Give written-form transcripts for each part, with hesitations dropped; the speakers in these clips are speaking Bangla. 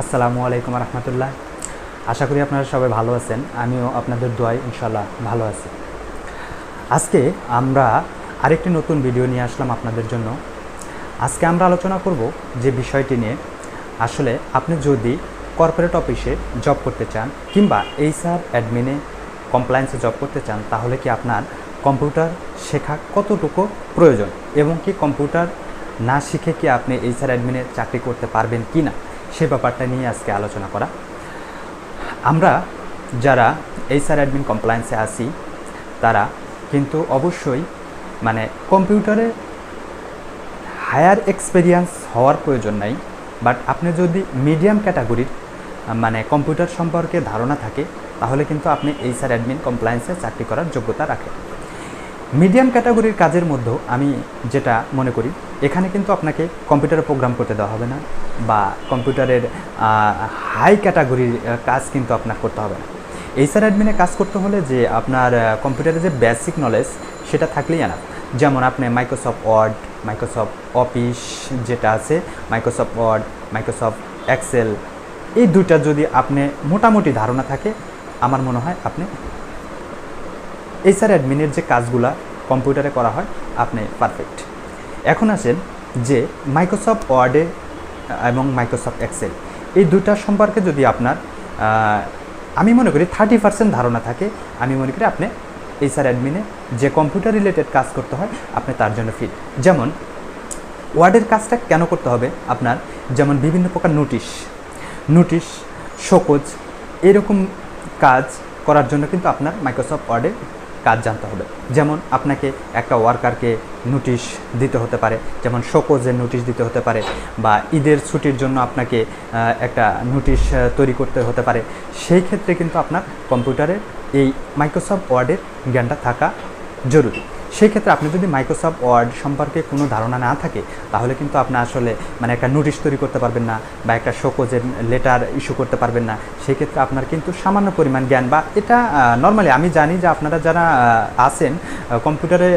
আসসালামু আলাইকুম রহমতুল্লাহ। আশা করি আপনারা সবাই ভালো আছেন। আমিও আপনাদের দোয়ায় ইনশাল্লাহ ভালো আছি। আজকে আমরা আরেকটি নতুন ভিডিও নিয়ে আসলাম আপনাদের জন্য। আজকে আমরা আলোচনা করব যে বিষয়টি নিয়ে, আসলে আপনি যদি কর্পোরেট অফিসে জব করতে চান কিংবা এইচআর অ্যাডমিনে কমপ্লায়েন্সে জব করতে চান, তাহলে কি আপনার কম্পিউটার শেখা কতটুকু প্রয়োজন এবং কি কম্পিউটার না শিখে কি আপনি এইচআর অ্যাডমিনে চাকরি করতে পারবেন কি না, সে ব্যাপারটা নিয়ে আজকে আলোচনা করা। আমরা যারা এইচআর অ্যাডমিন কমপ্লায়েন্সে আসি তারা কিন্তু অবশ্যই কম্পিউটারে হায়ার এক্সপেরিয়েন্স হওয়ার প্রয়োজন নাই, বাট আপনি যদি মিডিয়াম ক্যাটাগরির কম্পিউটার সম্পর্কে ধারণা থাকে তাহলে কিন্তু আপনি এইচআর অ্যাডমিন কমপ্লায়েন্সে চাকরি করার যোগ্যতা রাখেন। মিডিয়াম ক্যাটাগরির কাজের মধ্যে আমি যেটা মনে করি, এখানে কিন্তু আপনাকে কম্পিউটারে প্রোগ্রাম করতে দেওয়া হবে না বা কম্পিউটারের হাই ক্যাটাগরির কাজ কিন্তু আপনার করতে হবে না। এইচআর অ্যাডমিনে কাজ করতে হলে যে আপনার কম্পিউটারের যে বেসিক নলেজ সেটা থাকলেই না। যেমন আপনি মাইক্রোসফট ওয়ার্ড, মাইক্রোসফট অফিস যেটা আছে, মাইক্রোসফট ওয়ার্ড, মাইক্রোসফট এক্সেল, এই দুইটা যদি আপনি মোটামুটি ধারণা থাকে, আমার মনে হয় আপনি এইচআর অ্যাডমিনের যে কাজগুলা কম্পিউটারে করা হয় আপনি পারফেক্ট। এখন আসেন যে মাইক্রোসফট ওয়ার্ডে এবং মাইক্রোসফট এক্সেল এই দুইটা সম্পর্কে যদি আপনার আমি মনে করি 30% ধারণা থাকে, আমি মনে করি আপনি এইচআর অ্যাডমিনে যে কম্পিউটার রিলেটেড কাজ করতে হয় আপনি তার জন্য ফিট। যেমন ওয়ার্ডের কাজটা কেন করতে হবে আপনার, যেমন বিভিন্ন প্রকার নোটিশ শোকজ এরকম কাজ করার জন্য কিন্তু আপনার মাইক্রোসফট ওয়ার্ডে কাজ জানতে হবে। যেমন আপনাকে একটা ওয়ার্কারকে নোটিশ দিতে হতে পারে, যেমন শোকজের নোটিশ দিতে হতে পারে, বা ঈদের ছুটির জন্য আপনাকে একটা নোটিশ তৈরি করতে হতে পারে। সেই ক্ষেত্রে কিন্তু আপনার কম্পিউটারে এই মাইক্রোসফট ওয়ার্ডের জ্ঞানটা থাকা জরুরি। সেই ক্ষেত্রে আপনি যদি মাইক্রোসফট ওয়ার্ড সম্পর্কে কোনো ধারণা না থাকে তাহলে কিন্তু আপনি আসলে একটা নোটিশ তৈরি করতে পারবেন না বা একটা শোকজের লেটার ইস্যু করতে পারবেন না। সেই ক্ষেত্রে আপনার কিন্তু সামান্য পরিমাণ জ্ঞান, বা এটা নর্মালি আমি জানি যে আপনারা যারা আছেন কম্পিউটারে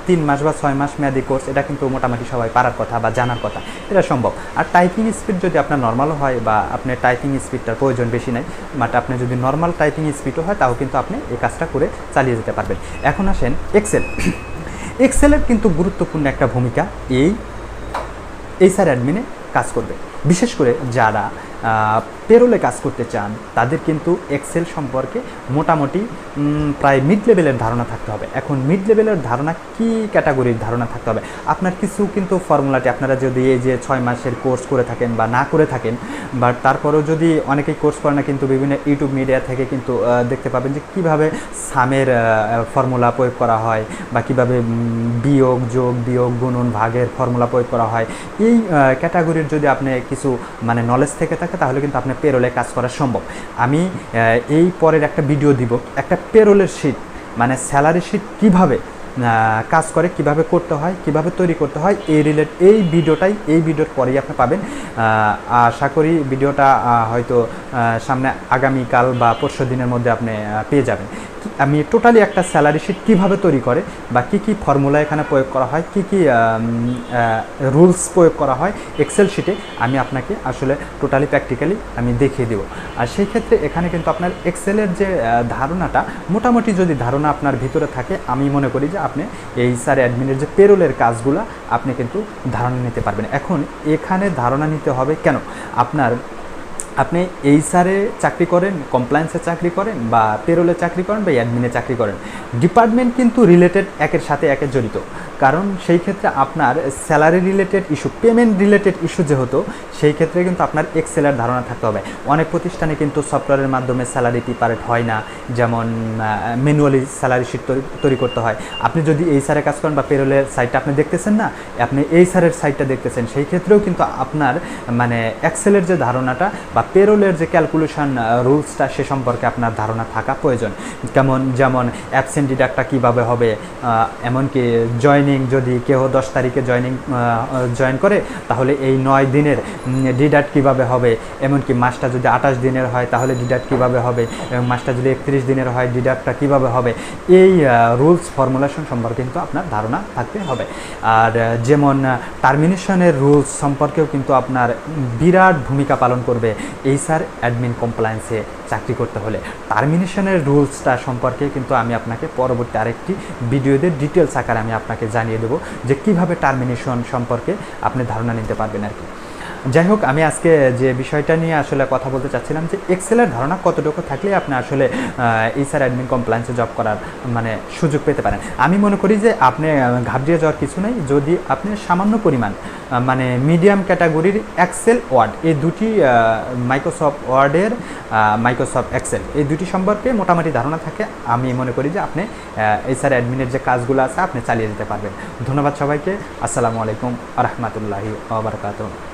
3 মাস বা 6 মাস মেয়াদি কোর্স, এটা কিন্তু মোটামুটি সবাই পারার কথা বা জানার কথা, এটা সম্ভব। আর টাইপিং স্পিড যদি আপনার নর্মালও হয় বা আপনার টাইপিং স্পিডটার প্রয়োজন বেশি নাই, বাট আপনি যদি নর্মাল টাইপিং স্পিডও হয় তাও কিন্তু আপনি এই কাজটা করে চালিয়ে যেতে পারবেন। এখন আসেন এক্সেলের কিন্তু গুরুত্বপূর্ণ একটা ভূমিকা এই এইচআর অ্যাডমিনে কাজ করবে। বিশেষ করে যারা পেরোলে কাজ করতে চান তাদের কিন্তু এক্সেল সম্পর্কে মোটামুটি প্রায় মিড লেভেলের ধারণা থাকতে হবে। এখন মিড লেভেলের ধারণা কি ক্যাটাগরির ধারণা থাকতে হবে, আপনার কিছু কিন্তু ফর্মুলাটি আপনারা যদি এই যে 6 মাসের কোর্স করে থাকেন বা না করে থাকেন, বাট তারপরেও যদি অনেকেই কোর্স করে না, কিন্তু বিভিন্ন ইউটিউব মিডিয়া থেকে কিন্তু দেখতে পাবেন যে কীভাবে সামের ফর্মুলা প্রয়োগ করা হয় বা কীভাবে বিয়োগ, যোগ, বিয়োগ, গুণন, ভাগের ফর্মুলা প্রয়োগ করা হয়। এই ক্যাটাগরির যদি আপনি কিছু নলেজ থেকে থাকে তাহলে কিন্তু আপনি পেরোলে কাজ করা সম্ভব। আমি এই পরের একটা ভিডিও দিব, একটা পেরোলের শিট স্যালারি শিট কীভাবে কাজ করে, কিভাবে করতে হয়, কিভাবে তৈরি করতে হয়, এই ভিডিওর পরেই আপনি পাবেন। আশা করি ভিডিওটা হয়তো সামনে আগামীকাল বা পরশু দিনের মধ্যে আপনি পেয়ে যাবেন। আমি টোটালি একটা স্যালারি শিট কীভাবে তৈরি করে বা কী ফর্মুলা এখানে প্রয়োগ করা হয়, কী রুলস প্রয়োগ করা হয় এক্সেল শিটে, আমি আপনাকে আসলে টোটালি প্র্যাকটিক্যালি আমি দেখিয়ে দেব। আর সেই ক্ষেত্রে এখানে কিন্তু আপনার এক্সেলের যে ধারণাটা, মোটামুটি যদি ধারণা আপনার ভিতরে থাকে, আমি মনে করি যে আপনি এইচআর অ্যাডমিনের যে পেরোলের কাজগুলো আপনি কিন্তু ধারণা নিতে পারবেন। এখন এখানে ধারণা নিতে হবে কেন, আপনি এইচআরে চাকরি করেন, কমপ্লায়েন্সে চাকরি করেন, বা পেরোলে চাকরি করেন, বা অ্যাডমিনে চাকরি করেন, ডিপার্টমেন্ট কিন্তু রিলেটেড একের সাথে একে জড়িত। কারণ সেই ক্ষেত্রে আপনার salary related issue, payment related issue যেহেতু, সেই ক্ষেত্রে কিন্তু আপনার এক্সেলের ধারণা থাকতে হবে। অনেক প্রতিষ্ঠানে কিন্তু সফটওয়্যারের মাধ্যমে স্যালারি প্রিপারেট হয় না, যেমন ম্যানুয়ালি স্যালারি শিট তৈরি করতে হয়। আপনি যদি এইচআরে কাজ করেন বা পেরোলের সাইটটা আপনি দেখতেছেন না, আপনি এইচআরের সাইটটা দেখতেছেন, সেই ক্ষেত্রেও কিন্তু আপনার এক্সেলের যে ধারণাটা বা পেরোলের যে ক্যালকুলেশন রুলসটা সে সম্পর্কে আপনার ধারণা থাকা প্রয়োজন। যেমন অ্যাবসেন্ট ডিডাক্টটা কীভাবে হবে, এমনকি জয়েনিং, যদি কেউ 10 তারিখে জয়েন করে তাহলে এই 9 দিনের ডিডাক্ট কীভাবে হবে, এমনকি মাসটা যদি 28 দিনের হয় তাহলে ডিডাক্ট কীভাবে হবে, এবং মাসটা যদি 31 দিনের হয় ডিডাক্টটা কীভাবে হবে, এই রুলস ফর্মুলেশন সম্পর্কে কিন্তু আপনার ধারণা থাকতে হবে। আর যেমন টার্মিনেশনের রুলস সম্পর্কেও কিন্তু আপনার বিরাট ভূমিকা পালন করবে। এইচআর অ্যাডমিন কমপ্লায়েন্সে চাকরি করতে হলে টার্মিনেশনের রুলসটা সম্পর্কে কিন্তু আমি আপনাকে পরবর্তী আরেকটি ভিডিওতে ডিটেলস আকারে আমি আপনাকে জানিয়ে দেবো যে কীভাবে টার্মিনেশন সম্পর্কে আপনি ধারণা নিতে পারবেন আর কি। যাই হোক, আমি আজকে যে বিষয়টা নিয়ে আসলে কথা বলতে চাচ্ছিলাম যে এক্সেলের ধারণা কতটুকু থাকলে আপনি আসলে এইচআর অ্যাডমিন কমপ্লায়েন্সে জব করার মানে সুযোগ পেতে পারেন। আমি মনে করি যে আপনি ঘাবড়িয়ে যাওয়ার কিছু নেই। যদি আপনি সামান্য পরিমাণ মানে মিডিয়াম ক্যাটাগরির এক্সেল ওয়ার্ড, এই দুটি মাইক্রোসফট ওয়ার্ডের মাইক্রোসফট এক্সেল, এই দুটি সম্পর্কে মোটামুটি ধারণা থাকে, আমি মনে করি যে আপনি এইচআর অ্যাডমিনের যে কাজগুলো আছে আপনি চালিয়ে যেতে পারবেন। ধন্যবাদ সবাইকে। আসসালামু আলাইকুম ওয়া রাহমাতুল্লাহি ওয়া বারাকাতুহু।